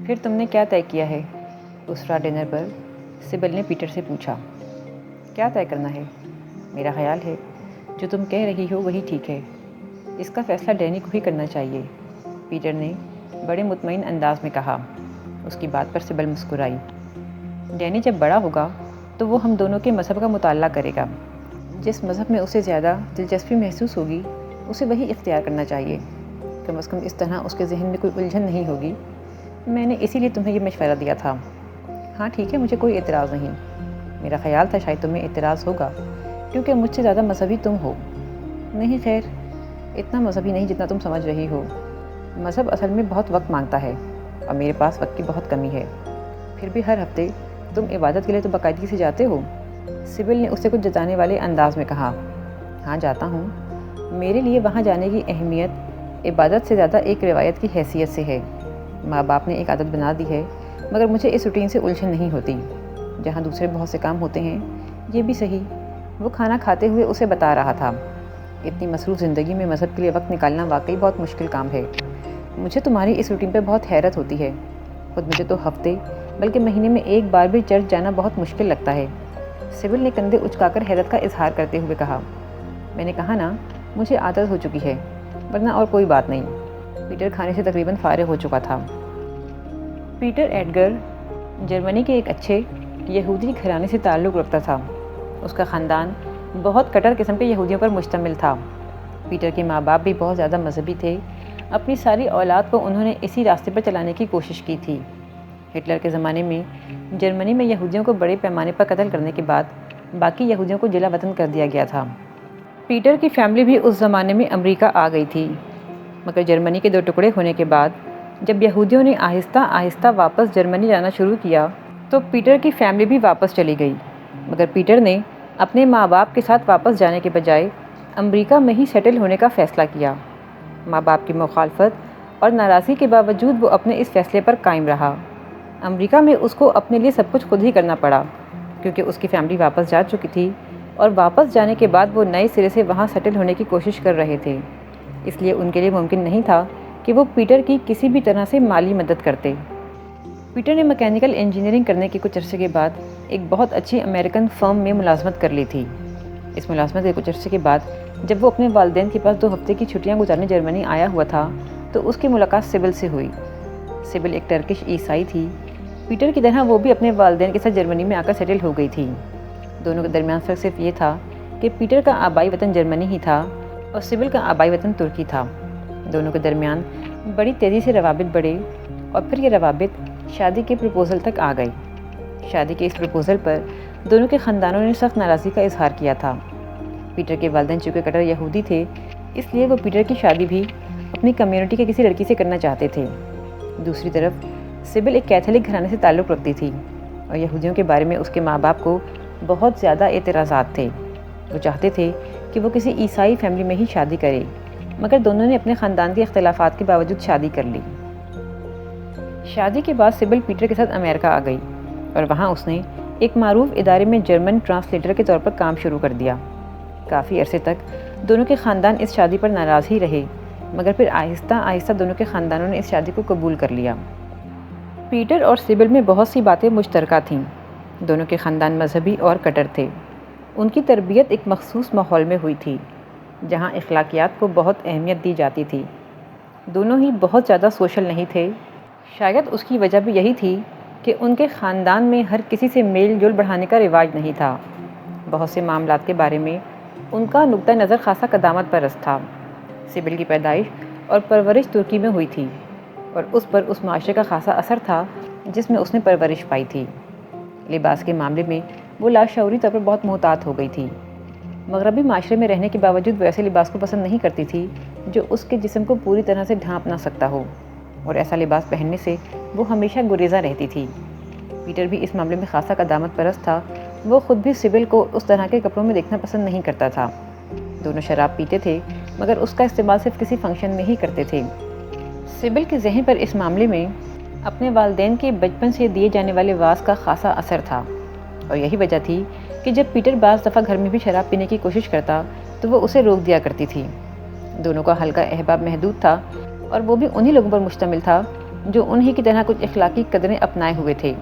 پھر تم نے کیا طے کیا ہے؟ اس رات ڈنر پر سبل نے پیٹر سے پوچھا۔ کیا طے کرنا ہے؟ میرا خیال ہے جو تم کہہ رہی ہو وہی ٹھیک ہے۔ اس کا فیصلہ ڈینی کو ہی کرنا چاہیے، پیٹر نے بڑے مطمئن انداز میں کہا۔ اس کی بات پر سبل مسکرائی۔ ڈینی جب بڑا ہوگا تو وہ ہم دونوں کے مذہب کا مطالعہ کرے گا۔ جس مذہب میں اسے زیادہ دلچسپی محسوس ہوگی اسے وہی اختیار کرنا چاہیے۔ کم از کم اس طرح اس کے ذہن میں کوئی الجھن نہیں ہوگی۔ میں نے اسی لیے تمہیں یہ مشورہ دیا تھا۔ ہاں ٹھیک ہے، مجھے کوئی اعتراض نہیں۔ میرا خیال تھا شاید تمہیں اعتراض ہوگا کیونکہ مجھ سے زیادہ مذہبی تم ہو۔ نہیں خیر، اتنا مذہبی نہیں جتنا تم سمجھ رہی ہو۔ مذہب اصل میں بہت وقت مانگتا ہے اور میرے پاس وقت کی بہت کمی ہے۔ پھر بھی ہر ہفتے تم عبادت کے لیے تو باقاعدگی سے جاتے ہو؟ سبل نے اسے کچھ جتانے والے انداز میں کہا۔ ہاں جاتا ہوں۔ میرے لیے وہاں جانے کی اہمیت عبادت سے زیادہ ایک روایت کی حیثیت سے ہے۔ ماں باپ نے ایک عادت بنا دی ہے، مگر مجھے اس روٹین سے الجھن نہیں ہوتی۔ جہاں دوسرے بہت سے کام ہوتے ہیں، یہ بھی صحیح۔ وہ کھانا کھاتے ہوئے اسے بتا رہا تھا۔ اتنی مصروف زندگی میں مذہب کے لیے وقت نکالنا واقعی بہت مشکل کام ہے۔ مجھے تمہاری اس روٹین پہ بہت حیرت ہوتی ہے۔ خود مجھے تو ہفتے بلکہ مہینے میں ایک بار بھی چرچ جانا بہت مشکل لگتا ہے۔ سبل نے کندھے اچکا کر حیرت کا اظہار کرتے ہوئے کہا۔ میں نے کہا نا، مجھے عادت ہو چکی ہے، ورنہ اور کوئی بات نہیں۔ پیٹر کھانے سے تقریباً فارغ ہو چکا تھا۔ پیٹر ایڈگر جرمنی کے ایک اچھے یہودی گھرانے سے تعلق رکھتا تھا۔ اس کا خاندان بہت کٹر قسم کے یہودیوں پر مشتمل تھا۔ پیٹر کے ماں باپ بھی بہت زیادہ مذہبی تھے۔ اپنی ساری اولاد کو انہوں نے اسی راستے پر چلانے کی کوشش کی تھی۔ ہٹلر کے زمانے میں جرمنی میں یہودیوں کو بڑے پیمانے پر قتل کرنے کے بعد باقی یہودیوں کو جلا وطن کر دیا گیا تھا۔ پیٹر کی فیملی بھی اس زمانے میں امریکہ آ گئی تھی، مگر جرمنی کے دو ٹکڑے ہونے کے بعد جب یہودیوں نے آہستہ آہستہ واپس جرمنی جانا شروع کیا تو پیٹر کی فیملی بھی واپس چلی گئی، مگر پیٹر نے اپنے ماں باپ کے ساتھ واپس جانے کے بجائے امریکہ میں ہی سیٹل ہونے کا فیصلہ کیا۔ ماں باپ کی مخالفت اور ناراضگی کے باوجود وہ اپنے اس فیصلے پر قائم رہا۔ امریکہ میں اس کو اپنے لیے سب کچھ خود ہی کرنا پڑا کیونکہ اس کی فیملی واپس جا چکی تھی اور واپس جانے کے بعد وہ نئے سرے سے وہاں سیٹل ہونے کی کوشش کر رہے تھے۔ اس لیے ان کے لیے ممکن نہیں تھا کہ وہ پیٹر کی کسی بھی طرح سے مالی مدد کرتے۔ پیٹر نے میکینیکل انجینئرنگ کرنے کے کچھ عرصے کے بعد ایک بہت اچھی امریکن فرم میں ملازمت کر لی تھی۔ اس ملازمت کے کچھ عرصے کے بعد جب وہ اپنے والدین کے پاس 2 ہفتے کی چھٹیاں گزارنے جرمنی آیا ہوا تھا تو اس کی ملاقات سبل سے ہوئی۔ سبل ایک ٹرکش عیسائی تھی۔ پیٹر کی طرح وہ بھی اپنے والدین کے ساتھ جرمنی میں آ کر سیٹل ہو گئی تھی۔ دونوں کے درمیان فرق صرف یہ تھا کہ پیٹر کا آبائی وطن جرمنی ہی تھا اور سبل کا آبائی وطن ترکی تھا۔ دونوں کے درمیان بڑی تیزی سے روابط بڑھے اور پھر یہ روابط شادی کے پروپوزل تک آ گئی۔ شادی کے اس پروپوزل پر دونوں کے خاندانوں نے سخت ناراضگی کا اظہار کیا تھا۔ پیٹر کے والدین چونکہ کٹر یہودی تھے، اس لیے وہ پیٹر کی شادی بھی اپنی کمیونٹی کے کسی لڑکی سے کرنا چاہتے تھے۔ دوسری طرف سبل ایک کیتھولک گھرانے سے تعلق رکھتی تھی اور یہودیوں کے بارے میں اس کے ماں باپ کو بہت زیادہ اعتراضات تھے۔ وہ چاہتے تھے کہ وہ کسی عیسائی فیملی میں ہی شادی کرے، مگر دونوں نے اپنے خاندان کے اختلافات کے باوجود شادی کر لی۔ شادی کے بعد سبل پیٹر کے ساتھ امریکہ آ گئی اور وہاں اس نے ایک معروف ادارے میں جرمن ٹرانسلیٹر کے طور پر کام شروع کر دیا۔ کافی عرصے تک دونوں کے خاندان اس شادی پر ناراض ہی رہے، مگر پھر آہستہ آہستہ دونوں کے خاندانوں نے اس شادی کو قبول کر لیا۔ پیٹر اور سبل میں بہت سی باتیں مشترکہ تھیں۔ دونوں کے خاندان مذہبی اور کٹر تھے۔ ان کی تربیت ایک مخصوص ماحول میں ہوئی تھی جہاں اخلاقیات کو بہت اہمیت دی جاتی تھی۔ دونوں ہی بہت زیادہ سوشل نہیں تھے۔ شاید اس کی وجہ بھی یہی تھی کہ ان کے خاندان میں ہر کسی سے میل جول بڑھانے کا رواج نہیں تھا۔ بہت سے معاملات کے بارے میں ان کا نقطہ نظر خاصا قدامت پرست تھا۔ سبل کی پیدائش اور پرورش ترکی میں ہوئی تھی اور اس پر اس معاشرے کا خاصا اثر تھا جس میں اس نے پرورش پائی تھی۔ لباس کے معاملے میں وہ لاشعوری طور پر بہت محتاط ہو گئی تھی۔ مغربی معاشرے میں رہنے کے باوجود وہ ایسے لباس کو پسند نہیں کرتی تھی جو اس کے جسم کو پوری طرح سے ڈھانپ نہ سکتا ہو، اور ایسا لباس پہننے سے وہ ہمیشہ گریزاں رہتی تھی۔ پیٹر بھی اس معاملے میں خاصا قدامت پرست تھا۔ وہ خود بھی سبل کو اس طرح کے کپڑوں میں دیکھنا پسند نہیں کرتا تھا۔ دونوں شراب پیتے تھے، مگر اس کا استعمال صرف کسی فنکشن میں ہی کرتے تھے۔ سبل کے ذہن پر اس معاملے میں اپنے والدین کے بچپن سے دیے جانے والے واز کا خاصا اثر تھا، اور یہی وجہ تھی کہ جب پیٹر بعض دفعہ گھر میں بھی شراب پینے کی کوشش کرتا تو وہ اسے روک دیا کرتی تھی۔ دونوں کا حلقہ احباب محدود تھا، اور وہ بھی انہی لوگوں پر مشتمل تھا جو انہی کی طرح کچھ اخلاقی قدریں اپنائے ہوئے تھے۔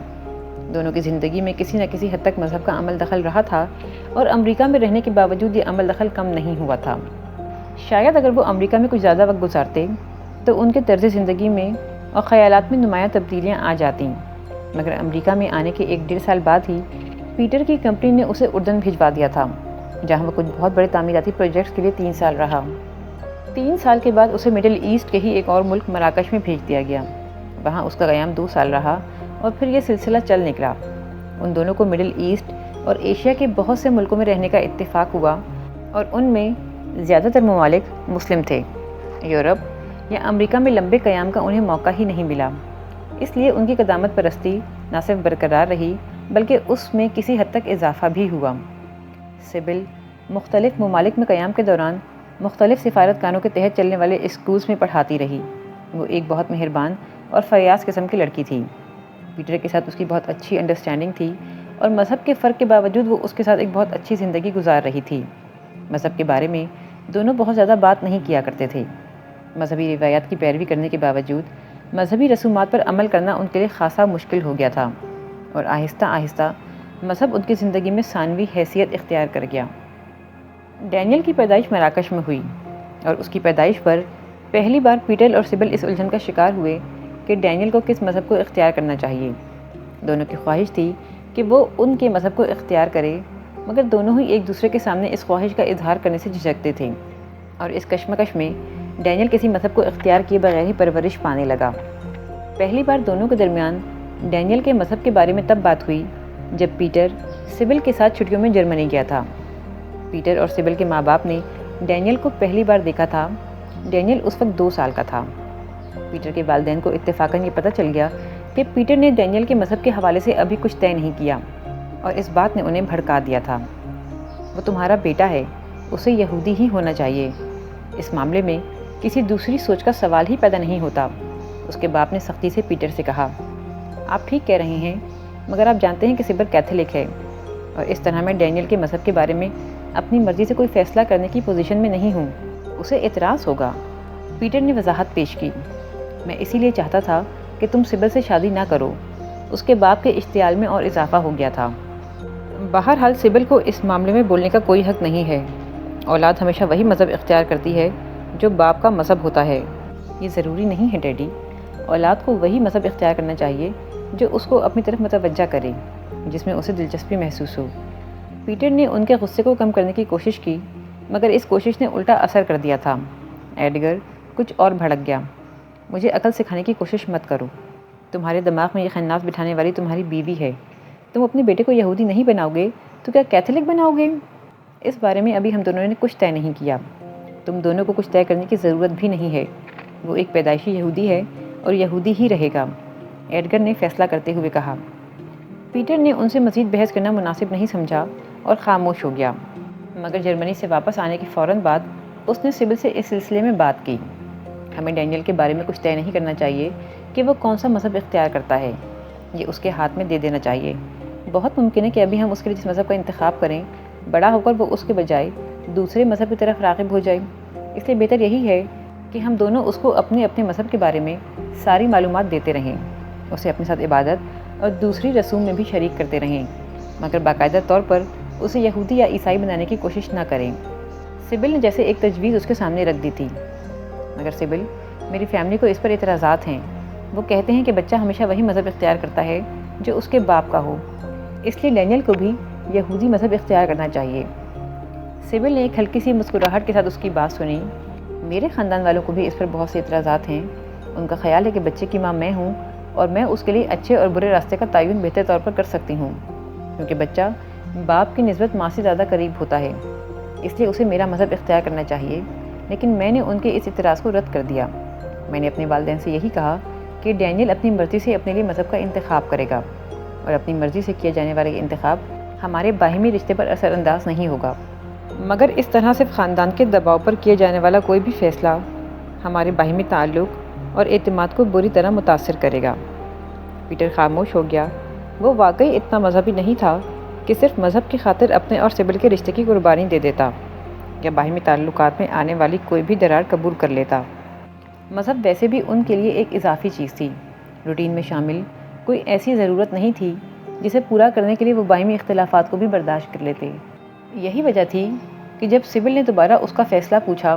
دونوں کی زندگی میں کسی نہ کسی حد تک مذہب کا عمل دخل رہا تھا، اور امریکہ میں رہنے کے باوجود یہ عمل دخل کم نہیں ہوا تھا۔ شاید اگر وہ امریکہ میں کچھ زیادہ وقت گزارتے تو ان کے طرز زندگی میں اور خیالات میں نمایاں تبدیلیاں آ جاتیں، مگر امریکہ میں آنے کے 1 ڈیڑھ سال بعد ہی پیٹر کی کمپنی نے اسے اردن بھجوا دیا تھا، جہاں وہ کچھ بہت بڑے تعمیراتی پروجیکٹس کے لیے 3 سال رہا۔ 3 سال کے بعد اسے مڈل ایسٹ کے ہی ایک اور ملک مراکش میں بھیج دیا گیا۔ وہاں اس کا قیام 2 سال رہا اور پھر یہ سلسلہ چل نکلا۔ ان دونوں کو مڈل ایسٹ اور ایشیا کے بہت سے ملکوں میں رہنے کا اتفاق ہوا، اور ان میں زیادہ تر ممالک مسلم تھے۔ یورپ یا امریکہ میں لمبے قیام کا انہیں موقع ہی نہیں ملا، اس لیے ان کی قدامت پرستی نہ صرف برقرار رہی بلکہ اس میں کسی حد تک اضافہ بھی ہوا۔ سبل مختلف ممالک میں قیام کے دوران مختلف سفارتخانوں کے تحت چلنے والے اسکولز میں پڑھاتی رہی۔ وہ ایک بہت مہربان اور فیاض قسم کی لڑکی تھی۔ پیٹر کے ساتھ اس کی بہت اچھی انڈرسٹینڈنگ تھی، اور مذہب کے فرق کے باوجود وہ اس کے ساتھ ایک بہت اچھی زندگی گزار رہی تھی۔ مذہب کے بارے میں دونوں بہت زیادہ بات نہیں کیا کرتے تھے۔ مذہبی روایات کی پیروی کرنے کے باوجود مذہبی رسومات پر عمل کرنا ان کے لیے خاصا مشکل ہو گیا تھا، اور آہستہ آہستہ مذہب ان کی زندگی میں ثانوی حیثیت اختیار کر گیا۔ ڈینیل کی پیدائش مراکش میں ہوئی، اور اس کی پیدائش پر پہلی بار پیٹر اور سبل اس الجھن کا شکار ہوئے کہ ڈینیل کو کس مذہب کو اختیار کرنا چاہیے۔ دونوں کی خواہش تھی کہ وہ ان کے مذہب کو اختیار کرے، مگر دونوں ہی ایک دوسرے کے سامنے اس خواہش کا اظہار کرنے سے جھجکتے تھے، اور اس کشمکش میں ڈینیل کسی مذہب کو اختیار کیے بغیر ہی پرورش پانے لگا۔ پہلی بار دونوں کے درمیان ڈینیل کے مذہب کے بارے میں تب بات ہوئی جب پیٹر سبل کے ساتھ چھٹیوں میں جرمنی گیا تھا۔ پیٹر اور سبل کے ماں باپ نے ڈینیل کو پہلی بار دیکھا تھا۔ ڈینیل اس وقت 2 سال کا تھا۔ پیٹر کے والدین کو اتفاقاً یہ پتہ چل گیا کہ پیٹر نے ڈینیل کے مذہب کے حوالے سے ابھی کچھ طے نہیں کیا، اور اس بات نے انہیں بھڑکا دیا تھا۔ وہ تمہارا بیٹا ہے، اسے یہودی ہی ہونا چاہیے، اس معاملے میں کسی دوسری سوچ کا سوال ہی پیدا نہیں ہوتا، اس کے باپ نے سختی سے پیٹر سے کہا۔ آپ ٹھیک کہہ رہے ہیں، مگر آپ جانتے ہیں کہ سبل کیتھولک ہے، اور اس طرح میں ڈینیل کے مذہب کے بارے میں اپنی مرضی سے کوئی فیصلہ کرنے کی پوزیشن میں نہیں ہوں، اسے اعتراض ہوگا۔ پیٹر نے وضاحت پیش کی۔ میں اسی لیے چاہتا تھا کہ تم سبل سے شادی نہ کرو، اس کے باپ کے اشتعال میں اور اضافہ ہو گیا تھا۔ بہرحال سبل کو اس معاملے میں بولنے کا کوئی حق نہیں ہے۔ اولاد ہمیشہ وہی مذہب اختیار کرتی ہے جو باپ کا مذہب ہوتا ہے۔ یہ ضروری نہیں ہے ڈیڈی، اولاد کو وہی مذہب اختیار کرنا چاہیے جو اس کو اپنی طرف متوجہ کرے، جس میں اسے دلچسپی محسوس ہو۔ پیٹر نے ان کے غصے کو کم کرنے کی کوشش کی، مگر اس کوشش نے الٹا اثر کر دیا تھا۔ ایڈگر کچھ اور بھڑک گیا۔ مجھے عقل سکھانے کی کوشش مت کرو، تمہارے دماغ میں یہ خناس بٹھانے والی تمہاری بیوی ہے۔ تم اپنے بیٹے کو یہودی نہیں بناؤ گے تو کیا کیتھولک بناؤ گے؟ اس بارے میں ابھی ہم دونوں نے کچھ طے نہیں کیا۔ تم دونوں کو کچھ طے کرنے کی ضرورت بھی نہیں ہے۔ وہ ایک پیدائشی یہودی ہے اور یہودی ہی رہے گا، ایڈگر نے فیصلہ کرتے ہوئے کہا۔ پیٹر نے ان سے مزید بحث کرنا مناسب نہیں سمجھا اور خاموش ہو گیا، مگر جرمنی سے واپس آنے کے فوراً بعد اس نے سبل سے اس سلسلے میں بات کی۔ ہمیں ڈینیل کے بارے میں کچھ طے نہیں کرنا چاہیے کہ وہ کون سا مذہب اختیار کرتا ہے، یہ اس کے ہاتھ میں دے دینا چاہیے۔ بہت ممکن ہے کہ ابھی ہم اس کے لیے جس مذہب کا انتخاب کریں، بڑا ہو کر وہ اس کے بجائے دوسرے مذہب کی طرف راغب ہو جائے۔ اس لیے بہتر یہی ہے کہ ہم دونوں اس کو اپنے اپنے مذہب کے بارے میں ساری معلومات دیتے رہیں، اسے اپنے ساتھ عبادت اور دوسری رسوم میں بھی شریک کرتے رہیں، مگر باقاعدہ طور پر اسے یہودی یا عیسائی بنانے کی کوشش نہ کریں۔ سبل نے جیسے ایک تجویز اس کے سامنے رکھ دی تھی۔ مگر سبل، میری فیملی کو اس پر اعتراضات ہیں۔ وہ کہتے ہیں کہ بچہ ہمیشہ وہی مذہب اختیار کرتا ہے جو اس کے باپ کا ہو، اس لیے ڈینیل کو بھی یہودی مذہب اختیار کرنا چاہیے۔ سبل نے ایک ہلکی سی مسکراہٹ کے ساتھ اس کی بات سنی۔ میرے خاندان والوں کو بھی اس پر بہت سے اعتراضات ہیں۔ ان کا خیال ہے کہ بچے کی ماں میں ہوں، اور میں اس کے لیے اچھے اور برے راستے کا تعین بہتر طور پر کر سکتی ہوں، کیونکہ بچہ باپ کی نسبت ماں سے زیادہ قریب ہوتا ہے، اس لیے اسے میرا مذہب اختیار کرنا چاہیے۔ لیکن میں نے ان کے اس اعتراض کو رد کر دیا۔ میں نے اپنے والدین سے یہی کہا کہ ڈینیل اپنی مرضی سے اپنے لیے مذہب کا انتخاب کرے گا، اور اپنی مرضی سے کیا جانے والا یہ انتخاب ہمارے باہمی رشتے پر اثر انداز نہیں ہوگا، مگر اس طرح صرف خاندان کے دباؤ پر کیا جانے والا کوئی بھی فیصلہ ہمارے باہمی تعلق اور اعتماد کو بری طرح متاثر کرے گا۔ پیٹر خاموش ہو گیا۔ وہ واقعی اتنا مذہبی نہیں تھا کہ صرف مذہب کی خاطر اپنے اور سبل کے رشتے کی قربانی دے دیتا، یا باہمی تعلقات میں آنے والی کوئی بھی درار قبول کر لیتا۔ مذہب ویسے بھی ان کے لیے ایک اضافی چیز تھی، روٹین میں شامل کوئی ایسی ضرورت نہیں تھی جسے پورا کرنے کے لیے وہ باہمی اختلافات کو بھی برداشت کر لیتے۔ یہی وجہ تھی کہ جب سبل نے دوبارہ اس کا فیصلہ پوچھا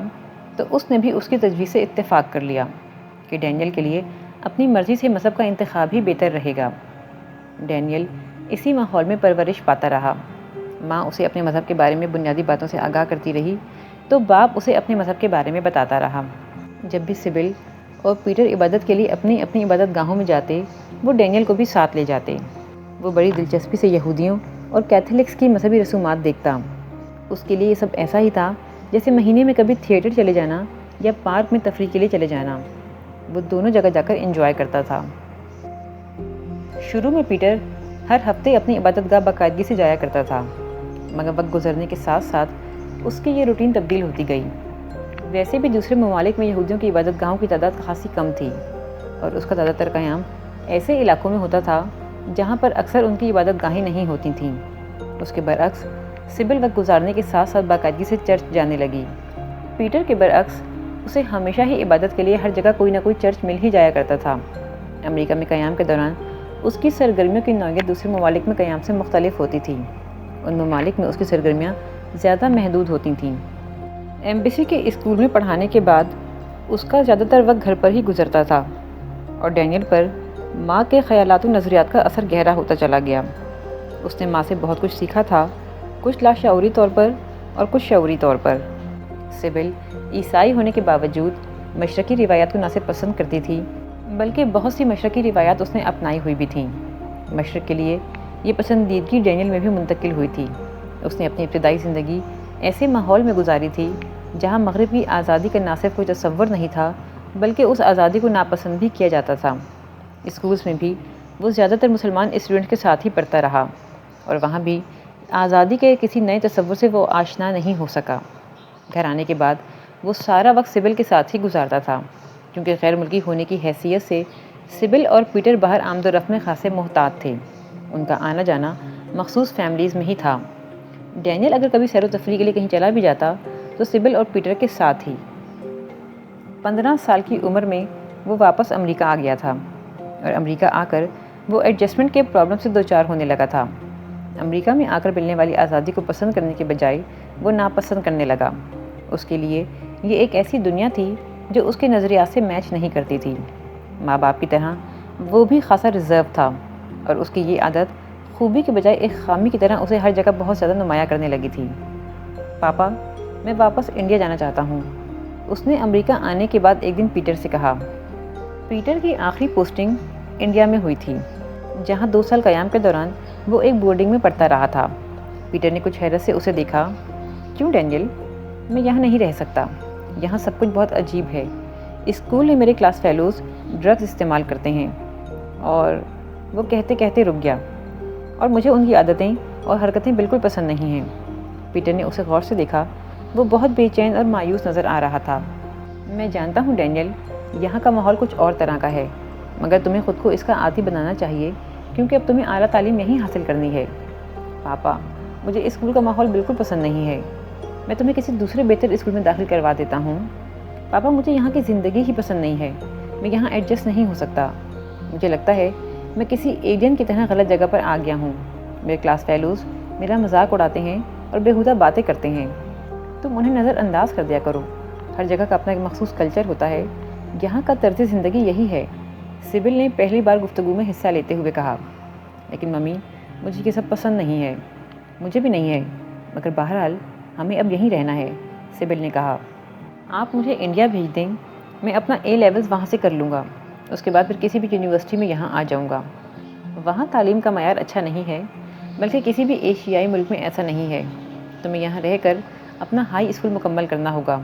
تو اس نے بھی اس کی تجویز سے اتفاق کر لیا کہ ڈینیل کے لیے اپنی مرضی سے مذہب کا انتخاب ہی بہتر رہے گا۔ ڈینیل اسی ماحول میں پرورش پاتا رہا۔ ماں اسے اپنے مذہب کے بارے میں بنیادی باتوں سے آگاہ کرتی رہی تو باپ اسے اپنے مذہب کے بارے میں بتاتا رہا۔ جب بھی سبل اور پیٹر عبادت کے لیے اپنی اپنی عبادت گاہوں میں جاتے وہ ڈینیل کو بھی ساتھ لے جاتے۔ وہ بڑی دلچسپی سے یہودیوں اور کیتھولکس کی مذہبی رسومات دیکھتا۔ اس کے لیے یہ سب ایسا ہی تھا جیسے مہینے میں کبھی تھیٹر چلے جانا یا پارک میں تفریح کے لیے چلے جانا۔ وہ دونوں جگہ جا کر انجوائے کرتا تھا۔ شروع میں پیٹر ہر ہفتے اپنی عبادت گاہ باقاعدگی سے جایا کرتا تھا، مگر وقت گزرنے کے ساتھ ساتھ اس کی یہ روٹین تبدیل ہوتی گئی۔ ویسے بھی دوسرے ممالک میں یہودیوں کی عبادت گاہوں کی تعداد خاصی کم تھی اور اس کا زیادہ تر قیام ایسے علاقوں میں ہوتا تھا جہاں پر اکثر ان کی عبادت گاہیں نہیں ہوتی تھیں۔ اس کے برعکس سبل وقت گزارنے کے ساتھ ساتھ باقاعدگی سے چرچ جانے لگی۔ پیٹر کے برعکس اسے ہمیشہ ہی عبادت کے لیے ہر جگہ کوئی نہ کوئی چرچ مل ہی جایا کرتا تھا۔ امریکہ میں قیام کے دوران اس کی سرگرمیوں کی نوعیت دوسرے ممالک میں قیام سے مختلف ہوتی تھی۔ ان ممالک میں اس کی سرگرمیاں زیادہ محدود ہوتی تھیں۔ ایمبیسی کے اسکول میں پڑھانے کے بعد اس کا زیادہ تر وقت گھر پر ہی گزرتا تھا اور ڈینیل پر ماں کے خیالات و نظریات کا اثر گہرا ہوتا چلا گیا۔ اس نے ماں سے بہت کچھ سیکھا تھا، کچھ لاشعوری طور پر اور کچھ شعوری طور پر۔ سبل عیسائی ہونے کے باوجود مشرقی روایات کو نہ صرف پسند کرتی تھی بلکہ بہت سی مشرقی روایات اس نے اپنائی ہوئی بھی تھیں۔ مشرق کے لیے یہ پسندیدگی ڈینیل میں بھی منتقل ہوئی تھی۔ اس نے اپنی ابتدائی زندگی ایسے ماحول میں گزاری تھی جہاں مغرب کی آزادی کا نہ صرف کوئی تصور نہیں تھا بلکہ اس آزادی کو ناپسند بھی کیا جاتا تھا۔ اسکولز میں بھی وہ زیادہ تر مسلمان اسٹوڈنٹ کے ساتھ ہی پڑھتا رہا اور وہاں بھی آزادی کے کسی نئے تصور سے وہ آشنا نہیں ہو سکا۔ گھر آنے کے بعد وہ سارا وقت سبل کے ساتھ ہی گزارتا تھا، کیونکہ غیر ملکی ہونے کی حیثیت سے سبل اور پیٹر باہر آمد و رفت میں خاصے محتاط تھے۔ ان کا آنا جانا مخصوص فیملیز میں ہی تھا۔ ڈینیل اگر کبھی سیر و تفریح کے لیے کہیں چلا بھی جاتا تو سبل اور پیٹر کے ساتھ ہی۔ 15 سال کی عمر میں وہ واپس امریکہ آ گیا تھا اور امریکہ آ کر وہ ایڈجسٹمنٹ کے پرابلم سے دوچار ہونے لگا تھا۔ امریکہ میں آ کر ملنے والی آزادی کو پسند کرنے کے بجائے وہ ناپسند کرنے لگا۔ اس کے لیے یہ ایک ایسی دنیا تھی جو اس کے نظریات سے میچ نہیں کرتی تھی۔ ماں باپ کی طرح وہ بھی خاصا ریزرو تھا اور اس کی یہ عادت خوبی کے بجائے ایک خامی کی طرح اسے ہر جگہ بہت زیادہ نمایاں کرنے لگی تھی۔ پاپا، میں واپس انڈیا جانا چاہتا ہوں، اس نے امریکہ آنے کے بعد ایک دن پیٹر سے کہا۔ پیٹر کی آخری پوسٹنگ انڈیا میں ہوئی تھی، جہاں 2 سال قیام کے دوران وہ ایک بورڈنگ میں پڑھتا رہا تھا۔ پیٹر نے کچھ حیرت سے اسے دیکھا۔ کیوں ڈینیل؟ میں یہاں نہیں رہ سکتا، یہاں سب کچھ بہت عجیب ہے۔ اسکول میں میرے کلاس فیلوز ڈرگز استعمال کرتے ہیں اور وہ کہتے کہتے رک گیا، اور مجھے ان کی عادتیں اور حرکتیں بالکل پسند نہیں ہیں۔ پیٹر نے اسے غور سے دیکھا۔ وہ بہت بے چین اور مایوس نظر آ رہا تھا۔ میں جانتا ہوں ڈینیل، یہاں کا ماحول کچھ اور طرح کا ہے، مگر تمہیں خود کو اس کا عادی بنانا چاہیے کیونکہ اب تمہیں اعلیٰ تعلیم یہیں حاصل کرنی ہے۔ پاپا، مجھے اسکول کا ماحول بالکل پسند نہیں ہے، میں تمہیں کسی دوسرے بہتر اسکول میں داخل کروا دیتا ہوں۔ پاپا، مجھے یہاں کی زندگی ہی پسند نہیں ہے، میں یہاں ایڈجسٹ نہیں ہو سکتا۔ مجھے لگتا ہے میں کسی ایلین کی طرح غلط جگہ پر آ گیا ہوں۔ میرے کلاس فیلوز میرا مذاق اڑاتے ہیں اور بیہودہ باتیں کرتے ہیں۔ تم انہیں نظر انداز کر دیا کرو۔ ہر جگہ کا اپنا ایک مخصوص کلچر ہوتا ہے، یہاں کا طرز زندگی یہی ہے، سبل نے پہلی بار گفتگو میں حصہ لیتے ہوئے کہا۔ لیکن ممی، مجھے یہ سب پسند نہیں ہے۔ مجھے بھی نہیں ہے، مگر بہرحال ہمیں اب یہیں رہنا ہے، سبل نے کہا۔ آپ مجھے انڈیا بھیج دیں، میں اپنا اے لیولز وہاں سے کر لوں گا، اس کے بعد پھر کسی بھی یونیورسٹی میں یہاں آ جاؤں گا۔ وہاں تعلیم کا معیار اچھا نہیں ہے، بلکہ کسی بھی ایشیائی ملک میں ایسا نہیں ہے۔ تمہیں یہاں رہ کر اپنا ہائی اسکول مکمل کرنا ہوگا،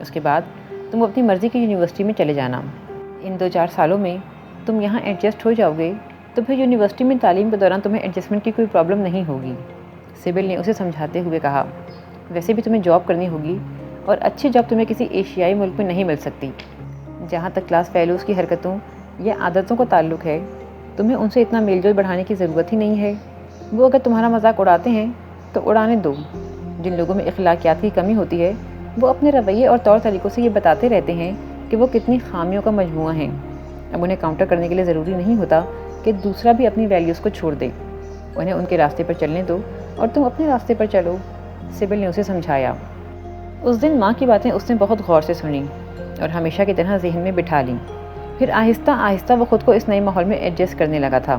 اس کے بعد تم اپنی مرضی کی یونیورسٹی میں چلے جانا۔ ان 2-4 سالوں میں تم یہاں ایڈجسٹ ہو جاؤ گے تو پھر یونیورسٹی میں تعلیم کے دوران تمہیں ایڈجسٹمنٹ کی کوئی پرابلم نہیں ہوگی، سبل نے اسے سمجھاتے ہوئے کہا۔ ویسے بھی تمہیں جاب کرنی ہوگی اور اچھی جاب تمہیں کسی ایشیائی ملک میں نہیں مل سکتی۔ جہاں تک کلاس فیلوز کی حرکتوں یا عادتوں کا تعلق ہے، تمہیں ان سے اتنا میل جول بڑھانے کی ضرورت ہی نہیں ہے۔ وہ اگر تمہارا مذاق اڑاتے ہیں تو اڑانے دو۔ جن لوگوں میں اخلاقیات کی کمی ہوتی ہے وہ اپنے رویے اور طور طریقوں سے یہ بتاتے رہتے ہیں کہ کہ وہ کتنی خامیوں کا مجموعہ ہیں۔ اب انہیں کاؤنٹر کرنے کے لیے ضروری نہیں ہوتا کہ دوسرا بھی اپنی ویلیوز کو چھوڑ دے۔ انہیں ان کے راستے پر چلنے دو اور تم اپنے راستے پر چلو، سبل نے اسے سمجھایا۔ اس دن ماں کی باتیں اس نے بہت غور سے سنیں اور ہمیشہ کی طرح ذہن میں بٹھا لیں۔ پھر آہستہ آہستہ وہ خود کو اس نئے ماحول میں ایڈجسٹ کرنے لگا تھا۔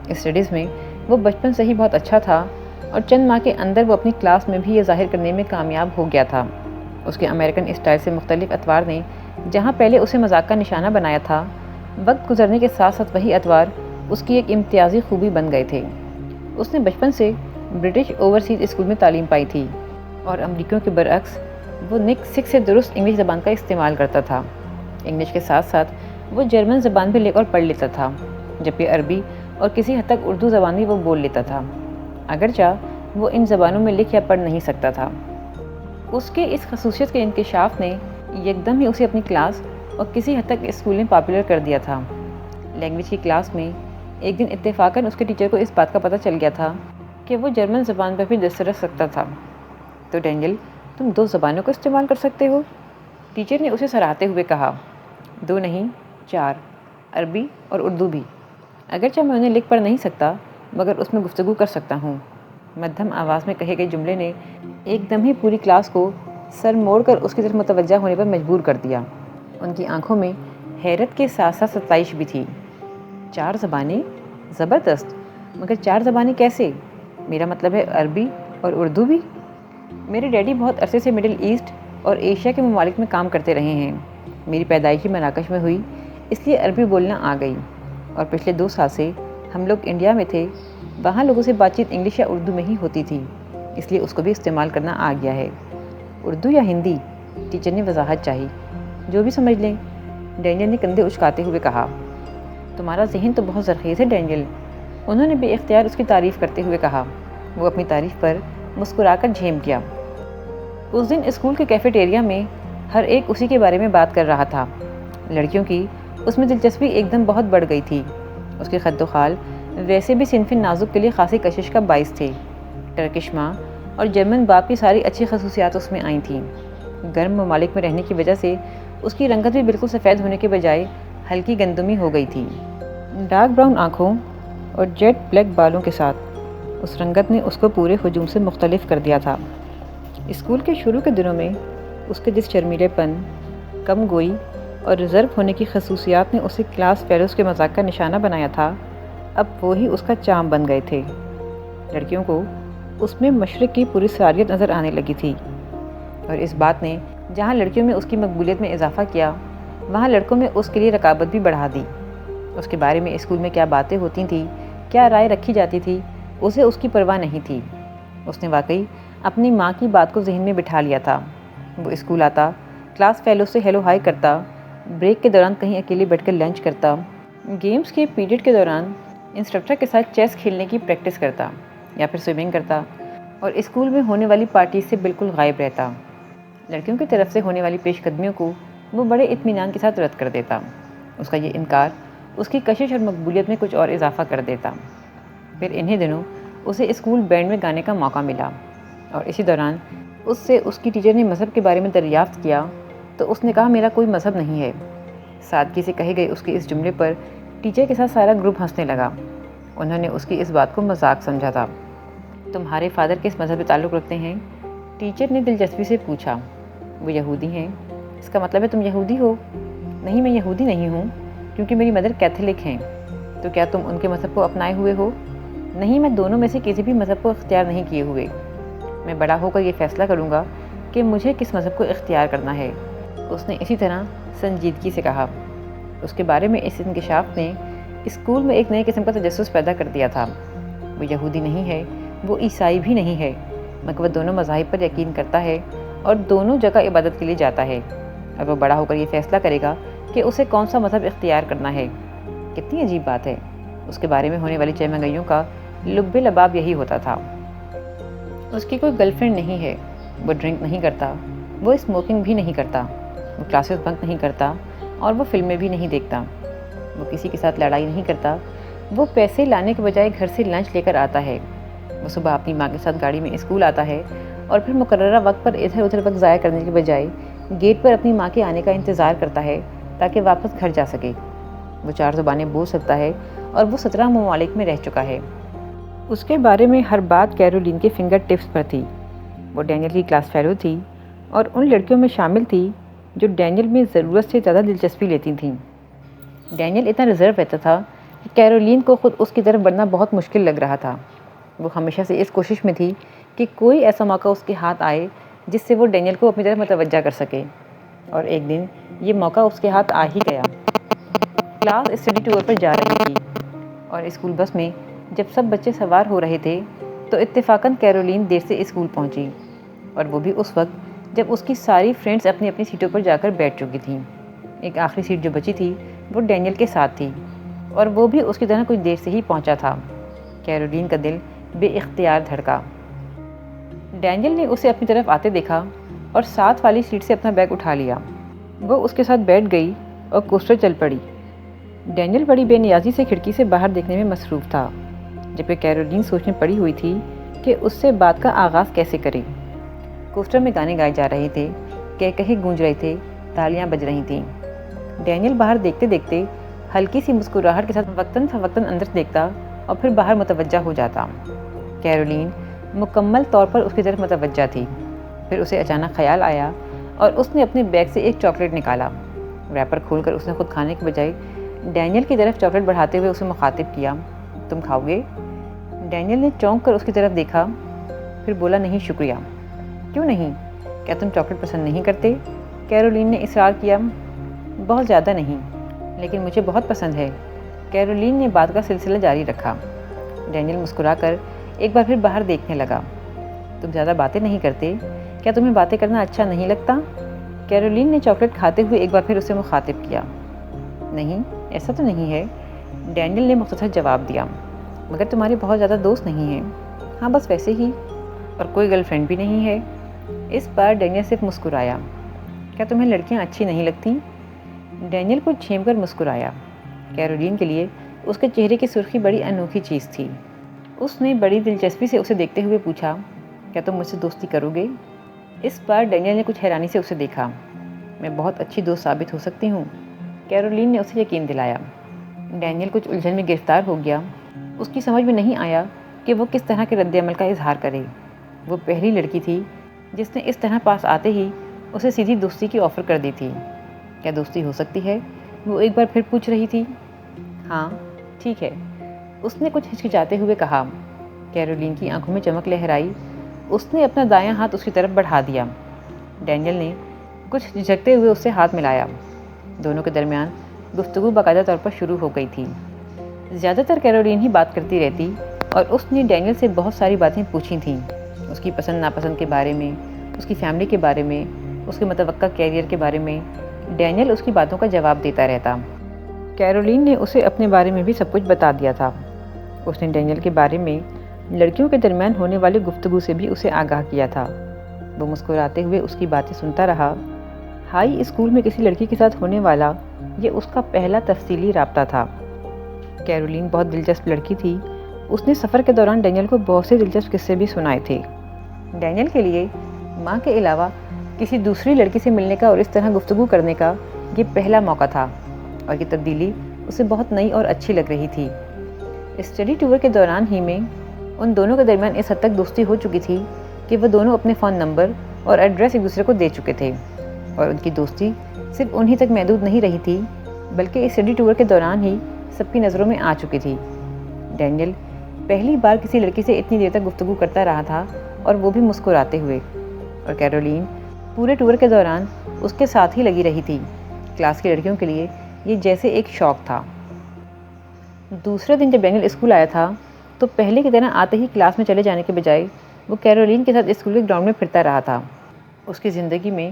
اسٹڈیز میں وہ بچپن سے ہی بہت اچھا تھا اور چند ماہ کے اندر وہ اپنی کلاس میں بھی یہ ظاہر کرنے میں کامیاب ہو گیا تھا۔ اس کے امریکن اسٹائل سے مختلف اطوار نے جہاں پہلے اسے مذاق کا نشانہ بنایا تھا، وقت گزرنے کے ساتھ ساتھ وہی اطوار اس کی ایک امتیازی خوبی بن گئے تھے۔ اس نے بچپن سے برٹش اوورسیز اسکول میں تعلیم پائی تھی اور امریکیوں کے برعکس وہ نک سکھ سے درست انگلش زبان کا استعمال کرتا تھا۔ انگلش کے ساتھ ساتھ وہ جرمن زبان بھی لکھ اور پڑھ لیتا تھا، جبکہ عربی اور کسی حد تک اردو زبان بھی وہ بول لیتا تھا، اگرچہ وہ ان زبانوں میں لکھ یا پڑھ نہیں سکتا تھا۔ اس کے اس خصوصیت کے انکشاف نے یکدم ہی اسے اپنی کلاس اور کسی حد تک اسکول میں پاپولر کر دیا تھا۔ لینگویج کی کلاس میں ایک دن اتفاقاً اس کے ٹیچر کو اس بات کا پتہ چل گیا تھا کہ وہ جرمن زبان پر بھی دسترس رکھتا تھا۔ تو ڈینیل، تم 2 زبانوں کو استعمال کر سکتے ہو؟ ٹیچر نے اسے سراہتے ہوئے کہا۔ 2 نہیں، 4، عربی اور اردو بھی۔ اگرچہ میں انہیں لکھ پڑھ نہیں سکتا مگر اس میں گفتگو کر سکتا ہوں۔ مدھم آواز میں کہے گئے جملے نے ایک دم ہی پوری کلاس کو سر موڑ کر اس کی طرف متوجہ ہونے پر مجبور کر دیا۔ ان کی آنکھوں میں حیرت کے ساتھ ساتھ ستائش بھی تھی۔ 4 زبانیں؟ زبردست! مگر 4 زبانیں کیسے؟ میرا مطلب ہے عربی اور اردو بھی؟ میرے ڈیڈی بہت عرصے سے مڈل ایسٹ اور ایشیا کے ممالک میں کام کرتے رہے ہیں۔ میری پیدائش مراکش میں ہوئی، اس لیے عربی بولنا آ گئی، اور پچھلے 2 سال سے ہم لوگ انڈیا میں تھے، وہاں لوگوں سے بات چیت انگلش یا اردو میں ہی ہوتی تھی، اس لیے اس کو بھی استعمال کرنا آ گیا ہے۔ اردو یا ہندی؟ ٹیچر نے وضاحت چاہی۔ جو بھی سمجھ لیں، ڈینیل نے کندھے اچکاتے ہوئے کہا۔ تمہارا ذہن تو بہت زرخیز ہے ڈینیل، انہوں نے بے اختیار اس کی تعریف کرتے ہوئے کہا۔ وہ اپنی تعریف پر مسکرا کر جھیم گیا۔ اس دن اسکول کے کیفیٹیریا میں ہر ایک اسی کے بارے میں بات کر رہا تھا۔ لڑکیوں کی اس میں دلچسپی ایک دم بہت بڑھ گئی تھی۔ اس کے خد و خال ویسے بھی صنف نازک کے لیے خاصی کشش کا باعث تھے۔ ٹرکش ماں اور جرمن باپ کی ساری اچھی خصوصیات اس میں آئی تھیں۔ گرم ممالک میں رہنے کی وجہ سے اس کی رنگت بھی بالکل سفید ہونے کے بجائے ہلکی گندمی ہو گئی تھی۔ ڈارک براؤن آنکھوں اور جیٹ بلیک بالوں کے ساتھ اس رنگت نے اس کو پورے ہجوم سے مختلف کر دیا تھا۔ اسکول کے شروع کے دنوں میں اس کے جس شرمیلے پن، کم گوئی اور ریزرو ہونے کی خصوصیات نے اسے کلاس فیلوز کے مذاق کا نشانہ بنایا تھا، اب وہی اس کا چام بن گئے تھے۔ لڑکیوں کو اس میں مشرق کی پوری ساریت نظر آنے لگی تھی، اور اس بات نے جہاں لڑکیوں میں اس کی مقبولیت میں اضافہ کیا، وہاں لڑکوں میں اس کے لیے رقابت بھی بڑھا دی۔ اس کے بارے میں اسکول میں کیا باتیں ہوتی تھیں، کیا رائے رکھی جاتی تھی، اسے اس کی پرواہ نہیں تھی۔ اس نے واقعی اپنی ماں کی بات کو ذہن میں بٹھا لیا تھا۔ وہ اسکول آتا، کلاس فیلو سے ہیلو ہائی کرتا، بریک کے دوران کہیں اکیلے بیٹھ کر لنچ کرتا، گیمز کے پیریڈ کے دوران انسٹرکٹر کے ساتھ چیس کھیلنے کی پریکٹس کرتا یا پھر سوئمنگ کرتا، اور اسکول میں ہونے والی پارٹی سے بالکل غائب رہتا۔ لڑکیوں کی طرف سے ہونے والی پیش قدمیوں کو وہ بڑے اطمینان کے ساتھ رد کر دیتا۔ اس کا یہ انکار اس کی کشش اور مقبولیت میں کچھ اور اضافہ کر دیتا۔ پھر انہی دنوں اسے اسکول بینڈ میں گانے کا موقع ملا، اور اسی دوران اس سے اس کی ٹیچر نے مذہب کے بارے میں دریافت کیا تو اس نے کہا میرا کوئی مذہب نہیں ہے۔ سادگی سے کہے گئے اس کے اس جملے پر ٹیچر کے ساتھ سارا گروپ ہنسنے لگا۔ انہوں نے اس کی اس بات کو مذاق سمجھا تھا۔ تمہارے فادر کس مذہب سے تعلق رکھتے ہیں؟ ٹیچر نے دلچسپی سے پوچھا۔ وہ یہودی ہیں۔ اس کا مطلب ہے تم یہودی ہو؟ نہیں، میں یہودی نہیں ہوں کیونکہ میری مدر کیتھولک ہیں۔ تو کیا تم ان کے مذہب کو اپنائے ہوئے ہو؟ نہیں، میں دونوں میں سے کسی بھی مذہب کو اختیار نہیں کیے ہوئے۔ میں بڑا ہو کر یہ فیصلہ کروں گا کہ مجھے کس مذہب کو اختیار کرنا ہے، اس نے اسی طرح سنجیدگی سے کہا۔ اس کے بارے میں اس انکشاف نے اسکول میں ایک نئے قسم کا تجسس پیدا کر دیا تھا۔ وہ یہودی نہیں ہے، وہ عیسائی بھی نہیں ہے، مگر وہ دونوں مذاہب پر یقین کرتا ہے اور دونوں جگہ عبادت کے لیے جاتا ہے، اور وہ بڑا ہو کر یہ فیصلہ کرے گا کہ اسے کون سا مذہب اختیار کرنا ہے۔ کتنی عجیب بات ہے، اس کے بارے میں ہونے والی چہمگئیوں کا لب لباب یہی ہوتا تھا۔ اس کی کوئی گرل فرینڈ نہیں ہے، وہ ڈرنک نہیں کرتا، وہ اسموکنگ بھی نہیں کرتا، وہ کلاسز بنک نہیں کرتا، اور وہ فلمیں بھی نہیں دیکھتا، وہ کسی کے ساتھ لڑائی نہیں کرتا، وہ پیسے لانے کے بجائے گھر سے لنچ لے کر آتا ہے، وہ صبح اپنی ماں کے ساتھ گاڑی میں اسکول آتا ہے اور پھر مقررہ وقت پر ادھر ادھر وقت ضائع کرنے کے بجائے گیٹ پر اپنی ماں کے آنے کا انتظار کرتا ہے تاکہ واپس گھر جا سکے۔ وہ 4 زبانیں بول سکتا ہے اور وہ 17 ممالک میں رہ چکا ہے۔ اس کے بارے میں ہر بات کیرولین کے فنگر ٹپس پر تھی۔ وہ ڈینیل کی کلاس فیلو تھی اور ان لڑکیوں میں شامل تھی جو ڈینیل میں ضرورت سے زیادہ دلچسپی لیتی تھیں۔ ڈینیل اتنا ریزرو رہتا تھا کہ کیرولین کو خود اس کی طرف بڑھنا بہت مشکل لگ رہا تھا۔ وہ ہمیشہ سے اس کوشش میں تھی کہ کوئی ایسا موقع اس کے ہاتھ آئے جس سے وہ ڈینیل کو اپنی طرف متوجہ کر سکے، اور ایک دن یہ موقع اس کے ہاتھ آ ہی گیا۔ کلاس اسٹڈی ٹور پر جا رہی تھی اور اسکول بس میں جب سب بچے سوار ہو رہے تھے تو اتفاقاً کیرولین دیر سے اسکول پہنچی، اور وہ بھی اس وقت جب اس کی ساری فرینڈز اپنی اپنی سیٹوں پر جا کر بیٹھ چکی تھیں۔ ایک آخری سیٹ جو بچی تھی وہ ڈینیل کے ساتھ تھی، اور وہ بھی اس کی طرح کچھ دیر سے ہی پہنچا تھا۔ کیرولین کا دل بے اختیار دھڑکا۔ ڈینیل نے اسے اپنی طرف آتے دیکھا اور ساتھ والی سیٹ سے اپنا بیگ اٹھا لیا۔ وہ اس کے ساتھ بیٹھ گئی اور کوسٹر چل پڑی۔ ڈینیل بڑی بے نیازی سے کھڑکی سے باہر دیکھنے میں مصروف تھا، جبکہ کیرولین سوچ میں پڑی ہوئی تھی کہ اس سے بات کا آغاز کیسے کرے۔ کوسٹر میں گانے گائے جا رہے تھے، کہکہے گونج رہے تھے، تالیاں بج رہی تھیں۔ ڈینیل باہر دیکھتے دیکھتے ہلکی سی مسکراہٹ کے ساتھ وقتاً فوقتاً اندر دیکھتا اور پھر باہر متوجہ ہو جاتا۔ کیرولین مکمل طور پر اس کی طرف متوجہ تھی۔ پھر اسے اچانک خیال آیا اور اس نے اپنے بیگ سے ایک چاکلیٹ نکالا۔ ریپر کھول کر اس نے خود کھانے کے بجائے ڈینیل کی طرف چاکلیٹ بڑھاتے ہوئے اسے مخاطب کیا، تم کھاؤ گے؟ ڈینیل نے چونک کر اس کی طرف دیکھا، پھر بولا، نہیں شکریہ۔ کیوں نہیں؟ کیا تم چاکلیٹ پسند نہیں کرتے؟ کیرولین نے اصرار کیا۔ بہت زیادہ نہیں، لیکن مجھے بہت پسند ہے۔ کیرولین نے بات کا سلسلہ جاری رکھا۔ ڈینیل مسکرا کر ایک بار پھر باہر دیکھنے لگا۔ تم زیادہ باتیں نہیں کرتے، کیا تمہیں باتیں کرنا اچھا نہیں لگتا؟ کیرولین نے چاکلیٹ کھاتے ہوئے ایک بار پھر اسے مخاطب کیا۔ نہیں، ایسا تو نہیں ہے، ڈینیل نے مختصر جواب دیا، مگر تمہارے بہت زیادہ دوست نہیں ہیں۔ ہاں، بس ویسے ہی۔ اور کوئی گرل فرینڈ بھی نہیں ہے؟ اس بار ڈینیل صرف مسکرایا۔ کیا تمہیں لڑکیاں اچھی نہیں لگتیں؟ ڈینیل کو جھیم کر مسکرایا۔ کیرولین کے لیے اس کے چہرے کی سرخی بڑی انوکھی چیز تھی۔ اس نے بڑی دلچسپی سے اسے دیکھتے ہوئے پوچھا، کیا تم مجھ سے دوستی کرو گے؟ اس بار ڈینیل نے کچھ حیرانی سے اسے دیکھا۔ میں بہت اچھی دوست ثابت ہو سکتی ہوں، کیرولین نے اسے یقین دلایا۔ ڈینیل کچھ الجھن میں گرفتار ہو گیا۔ اس کی سمجھ میں نہیں آیا کہ وہ کس طرح کے رد عمل کا اظہار کرے۔ وہ پہلی لڑکی تھی جس نے اس طرح پاس آتے ہی اسے سیدھی دوستی کی آفر کر دی تھی۔ کیا دوستی ہو سکتی ہے؟ وہ ایک بار پھر پوچھ رہی تھی۔ ہاں، ٹھیک ہے، اس نے کچھ ہچکچاتے ہوئے کہا۔ کیرولین کی آنکھوں میں چمک لہرائی۔ اس نے اپنا دایاں ہاتھ اس کی طرف بڑھا دیا۔ ڈینیل نے کچھ جھجکتے ہوئے اس سے ہاتھ ملایا۔ دونوں کے درمیان گفتگو باقاعدہ طور پر شروع ہو گئی تھی۔ زیادہ تر کیرولین ہی بات کرتی رہتی اور اس نے ڈینیل سے بہت ساری باتیں پوچھی تھیں، اس کی پسند ناپسند کے بارے میں، اس کی فیملی کے بارے میں، اس کے متوقع کیریئر کے بارے میں۔ ڈینیل اس کی باتوں کا جواب دیتا رہتا۔ کیرولین نے اسے اپنے بارے میں بھی سب کچھ بتا دیا تھا۔ اس نے ڈینیل کے بارے میں لڑکیوں کے درمیان ہونے والی گفتگو سے بھی اسے آگاہ کیا تھا۔ وہ مسکراتے ہوئے اس کی باتیں سنتا رہا۔ ہائی اسکول میں کسی لڑکی کے ساتھ ہونے والا یہ اس کا پہلا تفصیلی رابطہ تھا۔ کیرولین بہت دلچسپ لڑکی تھی۔ اس نے سفر کے دوران ڈینیل کو بہت سے دلچسپ قصے بھی سنائے تھے۔ ڈینیل کے لیے ماں کے علاوہ کسی دوسری لڑکی سے ملنے کا اور اس طرح گفتگو کرنے کا یہ پہلا موقع تھا، اور یہ تبدیلی اسے بہت نئی اور اچھی لگ رہی تھی۔ اسٹڈی ٹور کے دوران ہی میں ان دونوں کے درمیان اس حد تک دوستی ہو چکی تھی کہ وہ دونوں اپنے فون نمبر اور ایڈریس ایک دوسرے کو دے چکے تھے، اور ان کی دوستی صرف انہی تک محدود نہیں رہی تھی بلکہ اسٹڈی ٹور کے دوران ہی سب کی نظروں میں آ چکی تھی۔ ڈینیل پہلی بار کسی لڑکی سے اتنی دیر تک گفتگو کرتا رہا تھا، اور وہ بھی مسکراتے ہوئے، اور کیرولین پورے ٹور کے دوران اس کے ساتھ ہی لگی رہی تھی۔ کلاس کی لڑکیوں کے لیے یہ جیسے ایک شوق تھا۔ دوسرے دن جب ڈینیل اسکول آیا تھا تو پہلے کی طرح آتے ہی کلاس میں چلے جانے کے بجائے وہ کیرولین کے ساتھ اسکول کے گراؤنڈ میں پھرتا رہا تھا۔ اس کی زندگی میں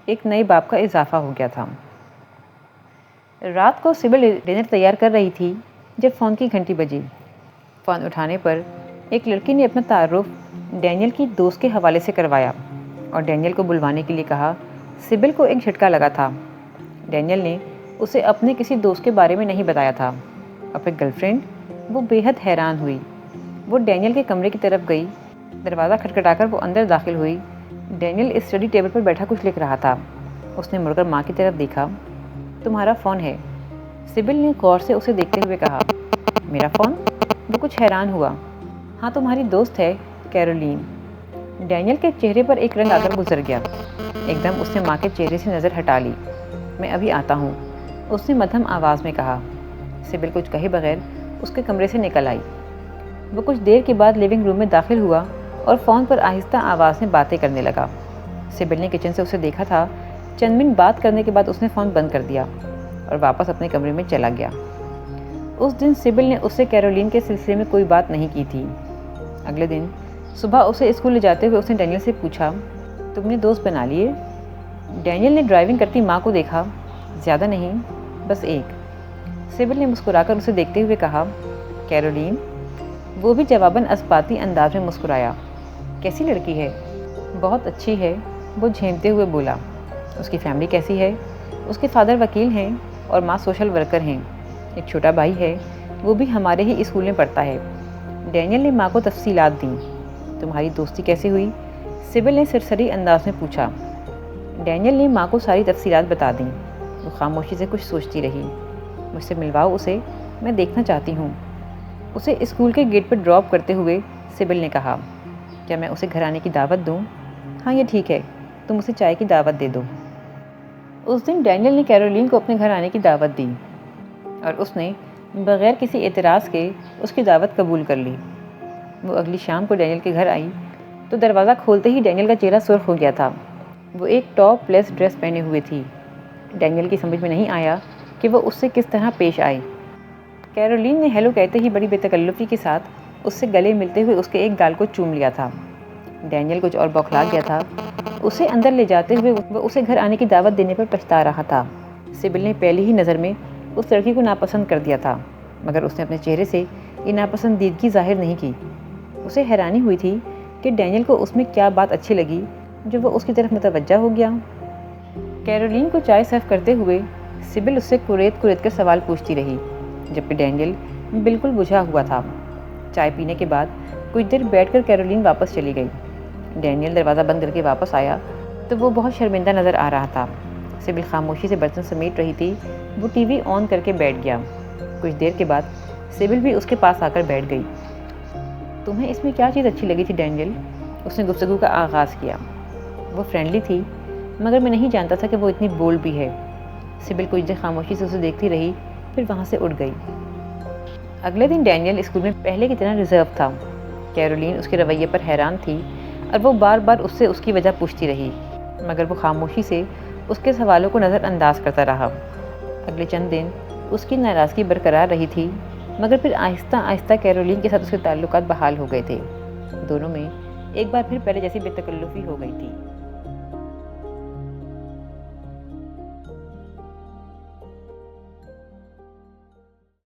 ایک نئے باب کا اضافہ ہو گیا تھا۔ رات کو سبل ڈنر تیار کر رہی تھی جب فون کی گھنٹی بجی۔ فون اٹھانے پر ایک لڑکی نے اپنا تعارف ڈینیل کی دوست کے حوالے سے کروایا اور ڈینیل کو بلوانے کے لیے کہا۔ سبل کو ایک جھٹکا لگا تھا۔ ڈینیل نے اسے اپنے کسی دوست کے بارے میں نہیں بتایا تھا۔ اپنی گرل فرینڈ؟ وہ بے حد حیران ہوئی۔ وہ ڈینیل کے کمرے کی طرف گئی۔ دروازہ کھٹکھٹا کر وہ اندر داخل ہوئی۔ ڈینیل اسٹڈی ٹیبل پر بیٹھا کچھ لکھ رہا تھا۔ اس نے مڑ کر ماں کی طرف دیکھا۔ تمہارا فون ہے۔ سبل نے غور سے اسے دیکھتے ہوئے کہا۔ میرا فون؟ وہ کچھ حیران ہوا۔ ہاں، تمہاری دوست ہے کیرولین۔ ڈینیل کے چہرے پر ایک رنگ آ کر گزر گیا۔ ایک دم اس نے ماں کے چہرے سے نظر ہٹا لی۔ میں ابھی آتا ہوں، اس نے مدھم آواز میں کہا۔ سبل کچھ کہے بغیر اس کے کمرے سے نکل آئی۔ وہ کچھ دیر کے بعد لیونگ روم میں داخل ہوا اور فون پر آہستہ آواز میں باتیں کرنے لگا۔ سبل نے کچن سے اسے دیکھا تھا۔ چند منٹ بات کرنے کے بعد اس نے فون بند کر دیا اور واپس اپنے کمرے میں چلا گیا۔ اس دن سبل نے اس سے کیرولین کے سلسلے میں کوئی بات نہیں کی تھی۔ اگلے دن صبح اسے اسکول لے جاتے ہوئے اس نے ڈینیل سے پوچھا، تم نے دوست بنا لیے؟ ڈینیل نے ڈرائیونگ کرتی ماں کو دیکھا۔ زیادہ نہیں، بس ایک۔ سبل نے مسکرا کر اسے دیکھتے ہوئے کہا، کیرولین؟ وہ بھی جواباً اسباتی انداز میں مسکرایا۔ کیسی لڑکی ہے؟ بہت اچھی ہے، وہ جھیمتے ہوئے بولا۔ اس کی فیملی کیسی ہے؟ اس کے فادر وکیل ہیں اور ماں سوشل ورکر ہیں۔ ایک چھوٹا بھائی ہے، وہ بھی ہمارے ہی اسکول میں پڑھتا ہے۔ ڈینیل نے ماں کو تفصیلات دیں۔ تمہاری دوستی کیسے ہوئی؟ سبل نے سرسری انداز میں پوچھا۔ ڈینیل نے ماں کو ساری تفصیلات بتا دیں۔ وہ خاموشی سے کچھ سوچتی رہی۔ مجھ سے ملواؤ اسے، میں دیکھنا چاہتی ہوں۔ اسے اسکول کے گیٹ پر ڈراپ کرتے ہوئے سبل نے کہا، کیا میں اسے گھر آنے کی دعوت دوں؟ ہاں، یہ ٹھیک ہے، تم اسے چائے کی دعوت دے دو۔ اس دن ڈینیل نے کیرولین کو اپنے گھر آنے کی دعوت دی اور اس نے بغیر کسی اعتراض کے اس کی دعوت قبول کر لی۔ وہ اگلی شام کو ڈینیل کے گھر آئی تو دروازہ کھولتے ہی ڈینیل کا چہرہ سرخ ہو گیا تھا۔ وہ ایک ٹاپ لیس ڈریس پہنے ہوئے تھی۔ ڈینیل کی سمجھ میں نہیں آیا کہ وہ اس سے کس طرح پیش آئے۔ کیرولین نے ہیلو کہتے ہی بڑی بے تکلفی کے ساتھ اس سے گلے ملتے ہوئے اس کے ایک گال کو چوم لیا تھا۔ ڈینیل کچھ اور بوکھلا گیا تھا۔ اسے اندر لے جاتے ہوئے وہ اسے گھر آنے کی دعوت دینے پر پچھتا رہا تھا۔ سبل نے پہلی ہی نظر میں اس لڑکی کو ناپسند کر دیا تھا، مگر اس نے اپنے چہرے سے یہ ناپسندیدگی ظاہر نہیں کی۔ اسے حیرانی ہوئی تھی کہ ڈینیل کو اس میں کیا بات اچھی لگی جو وہ اس کی طرف متوجہ ہو گیا۔ کیرولین کو چائے سرو کرتے ہوئے سبل اس سے کریت کر سوال پوچھتی رہی، جبکہ ڈینیل بالکل بجھا ہوا تھا۔ چائے پینے کے بعد کچھ دیر بیٹھ کر کیرولین واپس چلی گئی۔ ڈینیل دروازہ بند کر کے واپس آیا تو وہ بہت شرمندہ نظر آ رہا تھا۔ سبل خاموشی سے برتن سمیٹ رہی تھی۔ وہ ٹی وی آن کر کے بیٹھ گیا۔ کچھ دیر کے بعد سبل بھی اس کے پاس آ کر بیٹھ گئی۔ تمہیں اس میں کیا چیز اچھی لگی تھی ڈینیل؟ اس نے گفتگو کا آغاز کیا۔ وہ فرینڈلی تھی، مگر میں نہیں جانتا تھا کہ وہ اتنی بولڈ بھی ہے۔ سبل کچھ دیر خاموشی سے اسے دیکھتی رہی، پھر وہاں سے اٹھ گئی۔ اگلے دن ڈینیل اسکول میں پہلے کی طرح ریزرو تھا۔ کیرولین اس کے رویے پر حیران تھی اور وہ بار بار اس سے اس کی وجہ پوچھتی رہی، مگر وہ خاموشی سے اس کے سوالوں کو نظر انداز کرتا رہا۔ اگلے چند دن اس کی ناراضگی برقرار رہی تھی، مگر پھر آہستہ آہستہ کیرولین کے ساتھ اس کے تعلقات بحال ہو گئے تھے۔ دونوں میں ایک بار پھر پہلے جیسی بے تکلفی ہو گئی تھی۔